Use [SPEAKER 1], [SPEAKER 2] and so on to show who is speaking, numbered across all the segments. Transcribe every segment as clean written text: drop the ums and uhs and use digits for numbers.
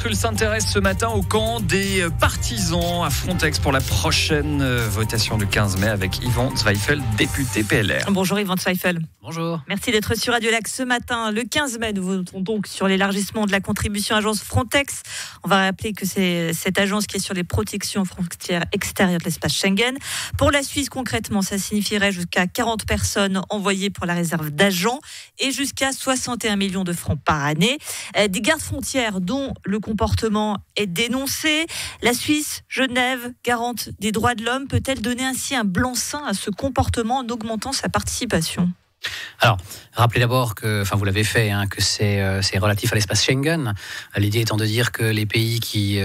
[SPEAKER 1] France Rulle s'intéresse ce matin au camp des partisans à Frontex pour la prochaine votation du 15 mai avec Yvan Zweifel, député PLR.
[SPEAKER 2] Bonjour Yvan Zweifel.
[SPEAKER 1] Bonjour.
[SPEAKER 2] Merci d'être sur Radio Lac ce matin. Le 15 mai, nous votons donc sur l'élargissement de la contribution agence Frontex. On va rappeler que c'est cette agence qui est sur les protections frontières extérieures de l'espace Schengen. Pour la Suisse, concrètement, ça signifierait jusqu'à 40 personnes envoyées pour la réserve d'agents et jusqu'à 61 millions de francs par année. Des gardes frontières dont le comportement est dénoncé. La Suisse, Genève, garante des droits de l'homme, peut-elle donner ainsi un blanc-seing à ce comportement en augmentant sa participation ?
[SPEAKER 3] Alors, rappelez d'abord que, vous l'avez fait, que c'est relatif à l'espace Schengen. L'idée étant de dire que les pays qui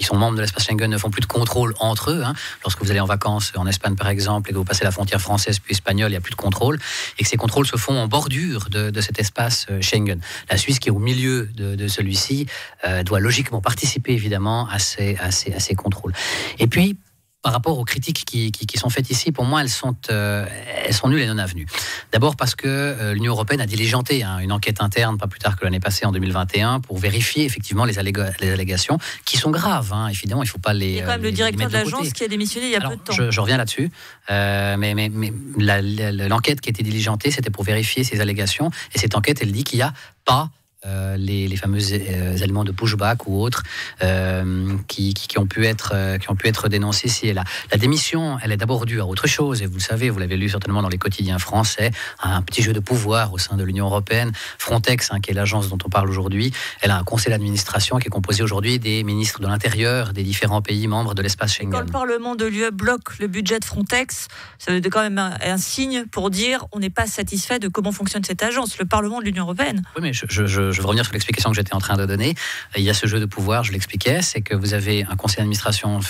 [SPEAKER 3] sont membres de l'espace Schengen ne font plus de contrôle entre eux. Lorsque vous allez en vacances en Espagne, par exemple, et que vous passez la frontière française puis espagnole, il n'y a plus de contrôle. Et que ces contrôles se font en bordure de cet espace Schengen. La Suisse, qui est au milieu de celui-ci, doit logiquement participer, évidemment, à ces contrôles. Et puis, par rapport aux critiques qui sont faites ici, pour moi, elles sont nulles et non avenues. D'abord parce que l'Union européenne a diligenté une enquête interne, pas plus tard que l'année passée, en 2021, pour vérifier effectivement les allégations, qui sont graves. Évidemment, il ne faut pas les. Il y a
[SPEAKER 2] quand même le directeur de l'agence qui a démissionné il y a peu de temps.
[SPEAKER 3] Je reviens là-dessus. Mais l'enquête qui a été diligentée, c'était pour vérifier ces allégations. Et cette enquête, elle dit qu'il n'y a pas les fameux éléments de pushback ou autres qui ont pu être dénoncés ici et là. La démission, elle est d'abord due à autre chose, et vous le savez, vous l'avez lu certainement dans les quotidiens français, à un petit jeu de pouvoir au sein de l'Union européenne. Frontex, qui est l'agence dont on parle aujourd'hui, elle a un conseil d'administration qui est composé aujourd'hui des ministres de l'Intérieur des différents pays membres de l'espace Schengen.
[SPEAKER 2] Quand le Parlement de l'UE bloque le budget de Frontex, ça veut quand même un signe pour dire on n'est pas satisfait de comment fonctionne cette agence, le Parlement de l'Union européenne.
[SPEAKER 3] Oui, mais je veux revenir sur l'explication que j'étais en train de donner. Il y a ce jeu de pouvoir, je l'expliquais, c'est que vous avez un conseil d'administration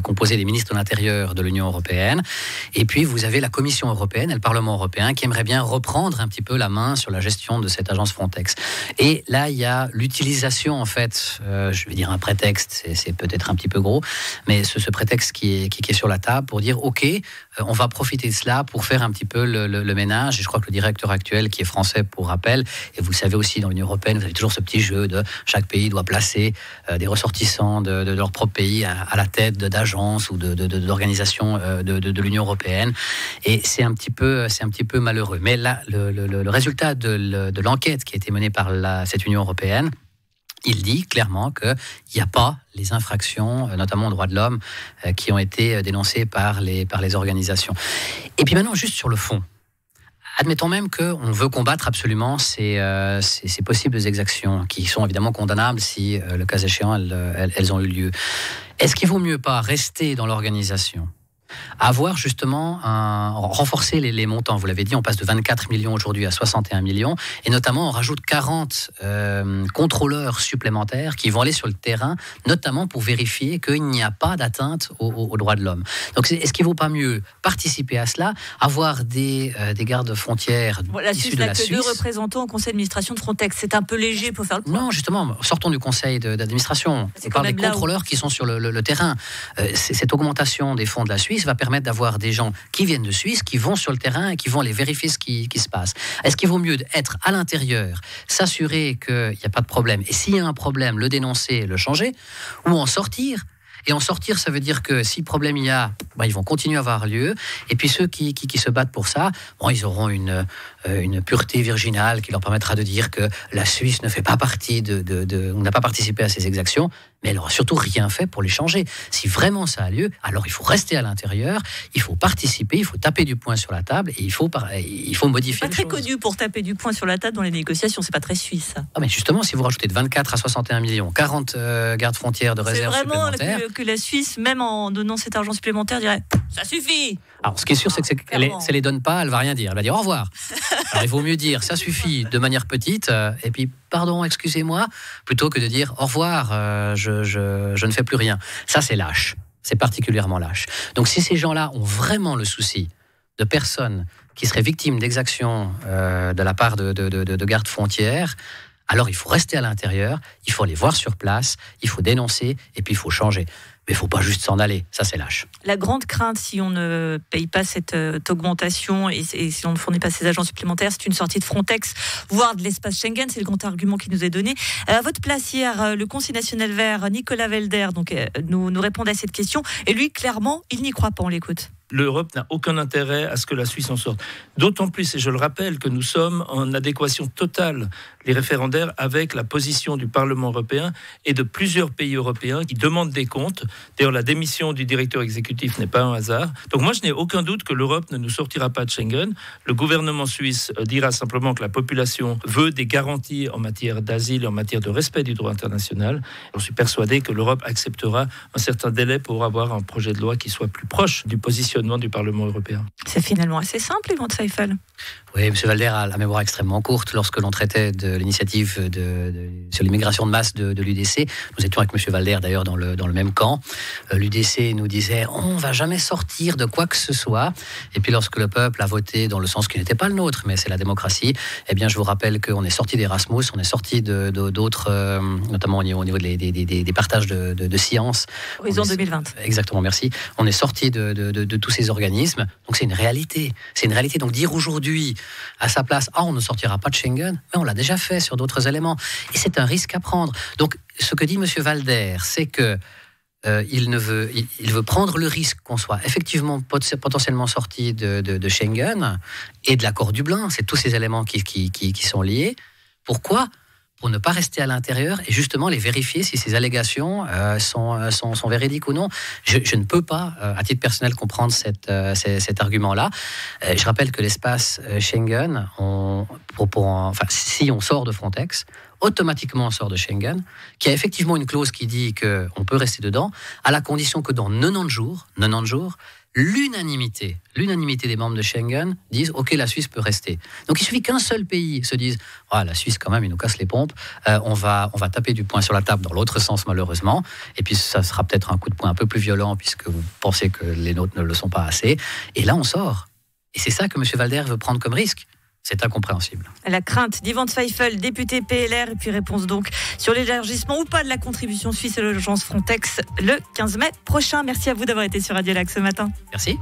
[SPEAKER 3] composé des ministres de l'Intérieur de l'Union européenne, et puis vous avez la Commission européenne et le Parlement européen qui aimeraient bien reprendre un petit peu la main sur la gestion de cette agence Frontex. Et là, il y a l'utilisation, en fait, je vais dire un prétexte, c'est peut-être un petit peu gros, mais ce prétexte qui est sur la table pour dire, OK, on va profiter de cela pour faire un petit peu le ménage. Et je crois que le directeur actuel, qui est français pour rappel, et vous le savez aussi dans l'Union européenne, vous avez toujours ce petit jeu de chaque pays doit placer des ressortissants de leur propre pays à la tête d'agences ou d'organisations de l'Union européenne. Et c'est un petit peu malheureux. Mais là, le résultat de l'enquête qui a été menée par cette Union européenne, il dit clairement qu'il n'y a pas les infractions, notamment aux droits de l'homme, qui ont été dénoncées par les organisations. Et puis maintenant, juste sur le fond, admettons même qu'on veut combattre absolument ces possibles exactions, qui sont évidemment condamnables si, le cas échéant, elles ont eu lieu. Est-ce qu'il vaut mieux pas rester dans l'organisation, avoir justement renforcer les montants? Vous l'avez dit, on passe de 24 millions aujourd'hui à 61 millions, et notamment on rajoute 40 contrôleurs supplémentaires qui vont aller sur le terrain, notamment pour vérifier qu'il n'y a pas d'atteinte aux droits de l'homme. Donc est-ce qu'il ne vaut pas mieux participer à cela, avoir des gardes frontières issus de la Suisse?
[SPEAKER 2] Deux représentants au conseil d'administration de Frontex, c'est un peu léger pour faire le point.
[SPEAKER 3] Non, justement, sortons du conseil d'administration. On parle des contrôleurs qui sont sur le terrain. Cette augmentation des fonds de la Suisse va permettre d'avoir des gens qui viennent de Suisse, qui vont sur le terrain et qui vont aller vérifier ce qui se passe. Est-ce qu'il vaut mieux être à l'intérieur, s'assurer qu'il n'y a pas de problème, et s'il y a un problème, le dénoncer, le changer, ou en sortir? Et en sortir, ça veut dire que si problème il y a, ils vont continuer à avoir lieu. Et puis ceux qui se battent pour ça, ils auront une pureté virginale qui leur permettra de dire que la Suisse ne fait pas partie on n'a pas participé à ces exactions, mais elle n'aura surtout rien fait pour les changer. Si vraiment ça a lieu, alors il faut rester à l'intérieur, il faut participer, il faut taper du poing sur la table et il faut modifier les choses.
[SPEAKER 2] C'est pas très connu pour taper du poing sur la table dans les négociations, c'est pas très suisse.
[SPEAKER 3] Mais justement, si vous rajoutez de 24 à 61 millions, 40 gardes frontières de réserve supplémentaires...
[SPEAKER 2] C'est vraiment que la Suisse, même en donnant cet argent supplémentaire, dirait « ça suffit ».
[SPEAKER 3] Alors, ce qui est sûr, c'est qu'elle ne les donne pas, elle ne va rien dire. Elle va dire au revoir. Alors, il vaut mieux dire ça suffit de manière petite, et puis pardon, excusez-moi, plutôt que de dire au revoir, je ne fais plus rien. Ça, c'est lâche. C'est particulièrement lâche. Donc, si ces gens-là ont vraiment le souci de personnes qui seraient victimes d'exactions de la part de gardes frontières, alors il faut rester à l'intérieur, il faut aller voir sur place, il faut dénoncer et puis il faut changer. Mais il ne faut pas juste s'en aller, ça c'est lâche.
[SPEAKER 2] La grande crainte, si on ne paye pas cette augmentation et si on ne fournit pas ces agents supplémentaires, c'est une sortie de Frontex, voire de l'espace Schengen, c'est le grand argument qui nous est donné. À votre place hier, le Conseil national vert, Nicolas Velder, nous répondait à cette question. Et lui, clairement, il n'y croit pas, on l'écoute.
[SPEAKER 4] L'Europe n'a aucun intérêt à ce que la Suisse en sorte. D'autant plus, et je le rappelle, que nous sommes en adéquation totale, les référendaires, avec la position du Parlement européen et de plusieurs pays européens qui demandent des comptes. D'ailleurs, la démission du directeur exécutif n'est pas un hasard. Donc moi, je n'ai aucun doute que l'Europe ne nous sortira pas de Schengen. Le gouvernement suisse dira simplement que la population veut des garanties en matière d'asile et en matière de respect du droit international. Je suis persuadé que l'Europe acceptera un certain délai pour avoir un projet de loi qui soit plus proche du positionnement du Parlement européen.
[SPEAKER 2] C'est finalement assez simple, Yvan Zweifel.
[SPEAKER 3] Oui, M. Valder a la mémoire extrêmement courte. Lorsque l'on traitait de l'initiative sur l'immigration de masse de l'UDC, nous étions avec M. Valder d'ailleurs dans le même camp. L'UDC nous disait on ne va jamais sortir de quoi que ce soit. Et puis lorsque le peuple a voté dans le sens qui n'était pas le nôtre, mais c'est la démocratie, eh bien je vous rappelle qu'on est sorti d'Erasmus, on est sorti d'autres, notamment au niveau des partages de sciences.
[SPEAKER 2] Horizon 2020.
[SPEAKER 3] Exactement, merci. On est sorti de tous ces organismes. Donc c'est une réalité. C'est une réalité. Donc dire aujourd'hui à sa place, on ne sortira pas de Schengen, mais on l'a déjà fait sur d'autres éléments. Et c'est un risque à prendre. Donc ce que dit M. Valder, c'est que il veut prendre le risque qu'on soit effectivement potentiellement sorti de Schengen et de l'accord Dublin. C'est tous ces éléments qui sont liés. Pourquoi ? Pour ne pas rester à l'intérieur et justement les vérifier si ces allégations sont véridiques ou non. Je ne peux pas, à titre personnel, comprendre cet argument-là. Je rappelle que l'espace Schengen, si on sort de Frontex, automatiquement on sort de Schengen, qui a effectivement une clause qui dit qu'on peut rester dedans, à la condition que dans 90 jours, l'unanimité des membres de Schengen disent ok, la Suisse peut rester. Donc il suffit qu'un seul pays se dise la Suisse quand même, il nous casse les pompes, on va taper du poing sur la table dans l'autre sens malheureusement, et puis ça sera peut-être un coup de poing un peu plus violent puisque vous pensez que les nôtres ne le sont pas assez, et là on sort. Et c'est ça que M. Valder veut prendre comme risque. C'est incompréhensible.
[SPEAKER 2] La crainte d'Yvan Zweifel, député PLR, et puis réponse donc sur l'élargissement ou pas de la contribution suisse à l'agence Frontex le 15 mai prochain. Merci à vous d'avoir été sur Radio Lac ce matin.
[SPEAKER 3] Merci.